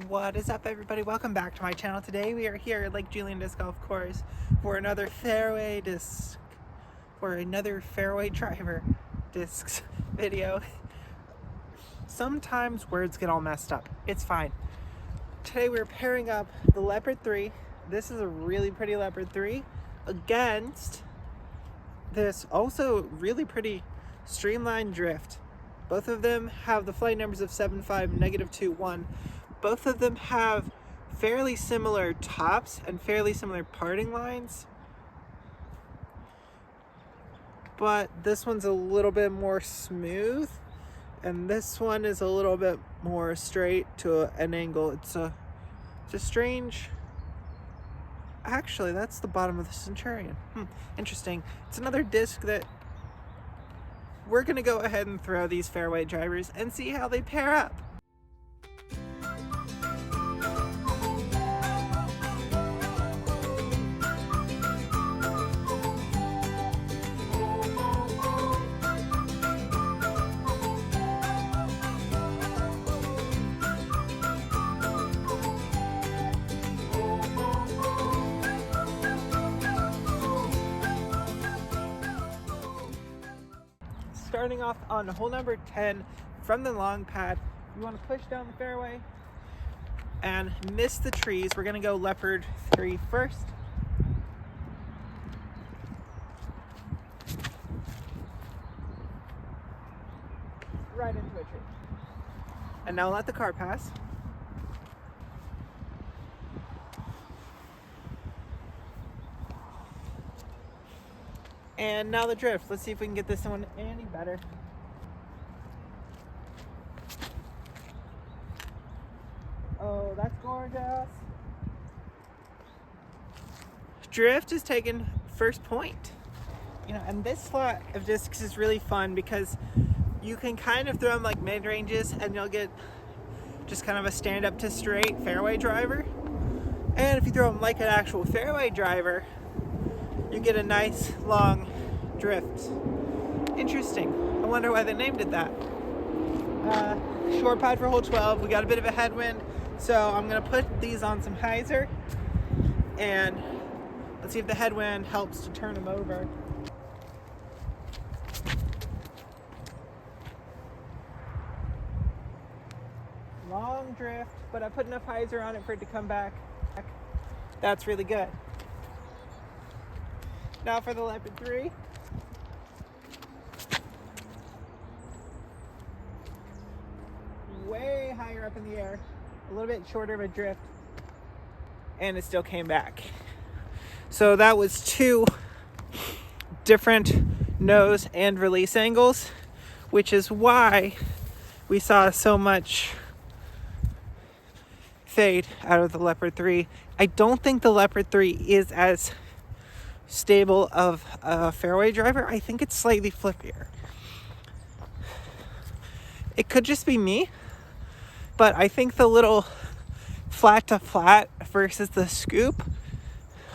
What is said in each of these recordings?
What is up, everybody? Welcome back to my channel. Today we are here at Lake Julian Disc Golf Course for another fairway driver discs video. Sometimes words get all messed up. It's fine. Today we're pairing up the Leopard 3. This is a really pretty Leopard 3 against this also really pretty streamlined drift. Both of them have the flight numbers of 7.5, -2.1. Both of them have fairly similar tops and fairly similar parting lines, but this one's a little bit more smooth and this one is a little bit more straight to an angle. It's a strange, actually that's the bottom of the Centurion. Interesting. It's another disc that we're gonna go ahead and throw these fairway drivers and see how they pair up. Starting off on hole number 10 from the long pad, you want to push down the fairway and miss the trees. We're going to go Leopard 3 first. Right into a tree. And now let the car pass. And now the drift. Let's see if we can get this one any better. Oh, that's gorgeous. Drift is taking first point. And this slot of discs is really fun because you can kind of throw them like mid-ranges and you'll get just kind of a stand-up to straight fairway driver. And if you throw them like an actual fairway driver, you get a nice long drift. Interesting. I wonder why they named it that. Short pad for hole 12. We got a bit of a headwind, so I'm gonna put these on some hyzer and let's see if the headwind helps to turn them over. Long drift, but I put enough hyzer on it for it to come back. That's really good. Now for the Leopard 3. Way higher up in the air, a little bit shorter of a drift, and it still came back. So that was two different nose and release angles, which is why we saw so much fade out of the Leopard 3. I don't think the Leopard 3 is as stable of a fairway driver. I think it's slightly flippier. It could just be me, but I think the little flat to flat versus the scoop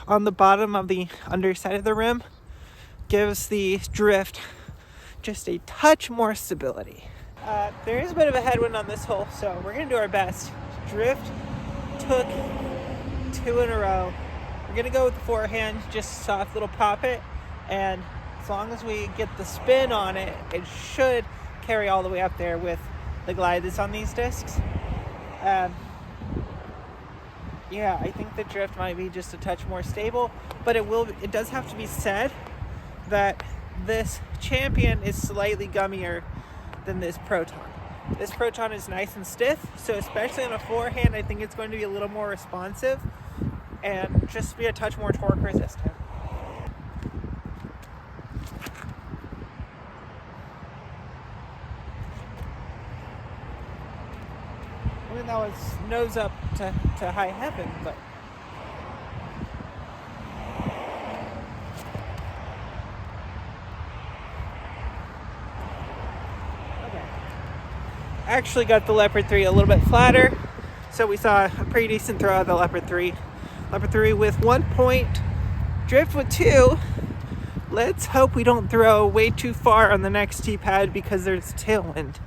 on the bottom of the underside of the rim gives the drift just a touch more stability. There is a bit of a headwind on this hole, so we're gonna do our best. Drift took 2 in a row. We're gonna go with the forehand, just soft little pop it, and as long as we get the spin on it, it should carry all the way up there with the glide that's on these discs. Yeah, I think the drift might be just a touch more stable, but it does have to be said that this Champion is slightly gummier than this Proton. This Proton is nice and stiff, so especially on a forehand, I think it's going to be a little more responsive and just be a touch more torque resistant. I mean, that was nose up to high heaven, but okay. Actually got the Leopard 3 a little bit flatter, so we saw a pretty decent throw of the Leopard 3. Leopard 3 with 1 point, drift with 2. Let's hope we don't throw way too far on the next tee pad because there's tailwind.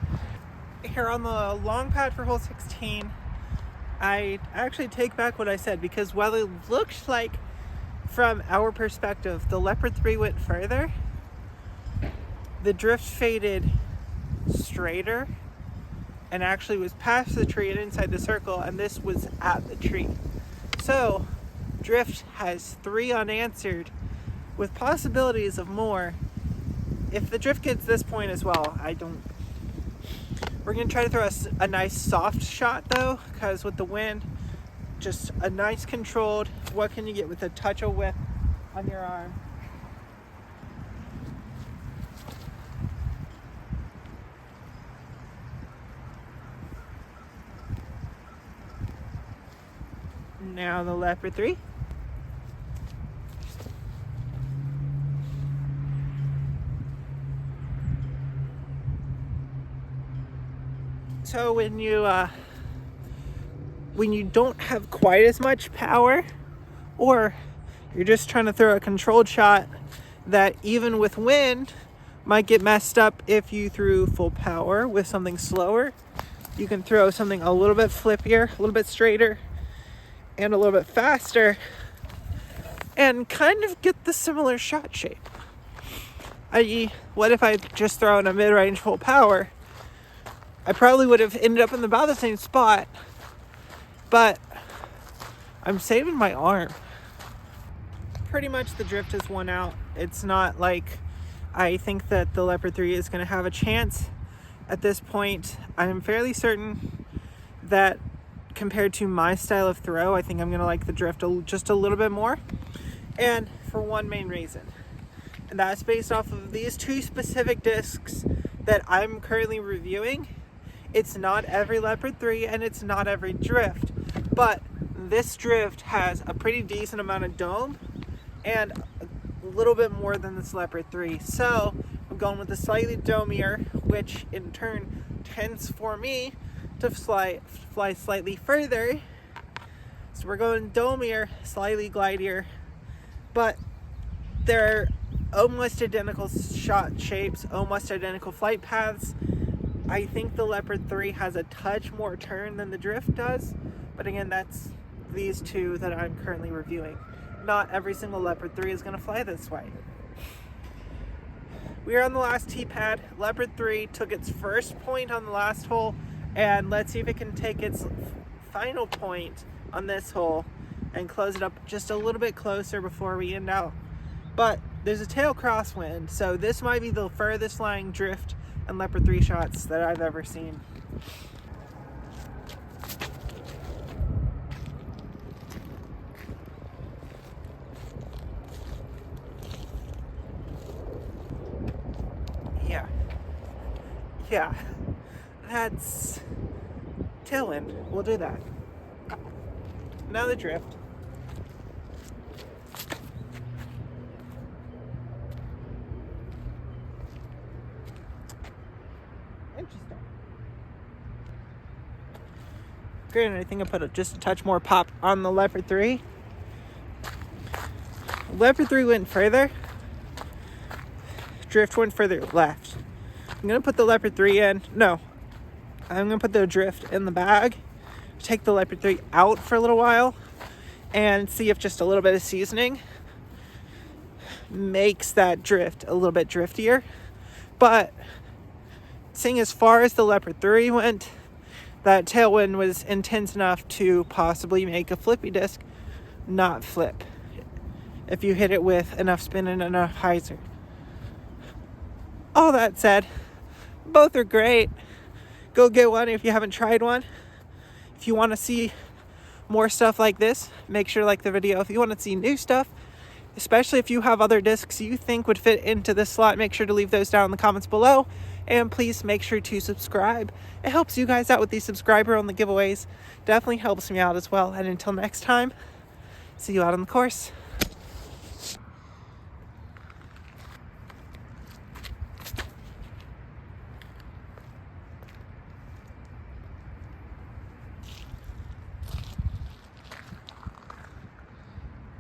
Here on the long pad for hole 16, I actually take back what I said, because while it looked like from our perspective the Leopard 3 went further, the drift faded straighter and actually was past the tree and inside the circle, and this was at the tree. So drift has 3 unanswered with possibilities of more. If the drift gets this point as well, we're gonna try to throw a nice soft shot though, because with the wind, just a nice controlled, what can you get with a touch of whip on your arm? Now the Leopard 3. So when you don't have quite as much power, or you're just trying to throw a controlled shot that even with wind might get messed up if you threw full power with something slower, you can throw something a little bit flippier, a little bit straighter, and a little bit faster, and kind of get the similar shot shape. I.e., what if I just throw in a mid-range full power? I probably would have ended up in about the same spot, but I'm saving my arm. Pretty much the drift has won out. It's not like I think that the Leopard 3 is going to have a chance at this point. I'm fairly certain that compared to my style of throw, I think I'm going to like the drift just a little bit more, and for one main reason, and that's based off of these 2 specific discs that I'm currently reviewing. It's not every Leopard 3 and it's not every drift, but this drift has a pretty decent amount of dome and a little bit more than this Leopard 3. So I'm going with the slightly domier, which in turn tends for me to fly slightly further. So we're going domier, slightly glidier, but they're almost identical shot shapes, almost identical flight paths. I think the Leopard 3 has a touch more turn than the drift does, but again, that's these 2 that I'm currently reviewing. Not every single Leopard 3 is going to fly this way. We are on the last tee pad. Leopard 3 took its first point on the last hole, and let's see if it can take its final point on this hole and close it up just a little bit closer before we end out. But there's a tail crosswind, so this might be the furthest flying drift and Leopard 3 shots that I've ever seen. Yeah, that's tailwind. We'll do that. Now the drift. Interesting. Granted, I think I put just a touch more pop on the Leopard 3. Leopard 3 went further. Drift went further left. I'm going to put the Leopard 3 in. No. I'm going to put the drift in the bag. Take the Leopard 3 out for a little while and see if just a little bit of seasoning makes that drift a little bit driftier. But seeing as far as the Leopard 3 went, that tailwind was intense enough to possibly make a flippy disc not flip if you hit it with enough spin and enough hyzer. All that said, both are great. Go get one if you haven't tried one. If you want to see more stuff like this, make sure to like the video. If you want to see new stuff, especially if you have other discs you think would fit into this slot, make sure to leave those down in the comments below. And please make sure to subscribe. It helps you guys out with these subscriber on the giveaways. Definitely helps me out as well. And until next time, see you out on the course.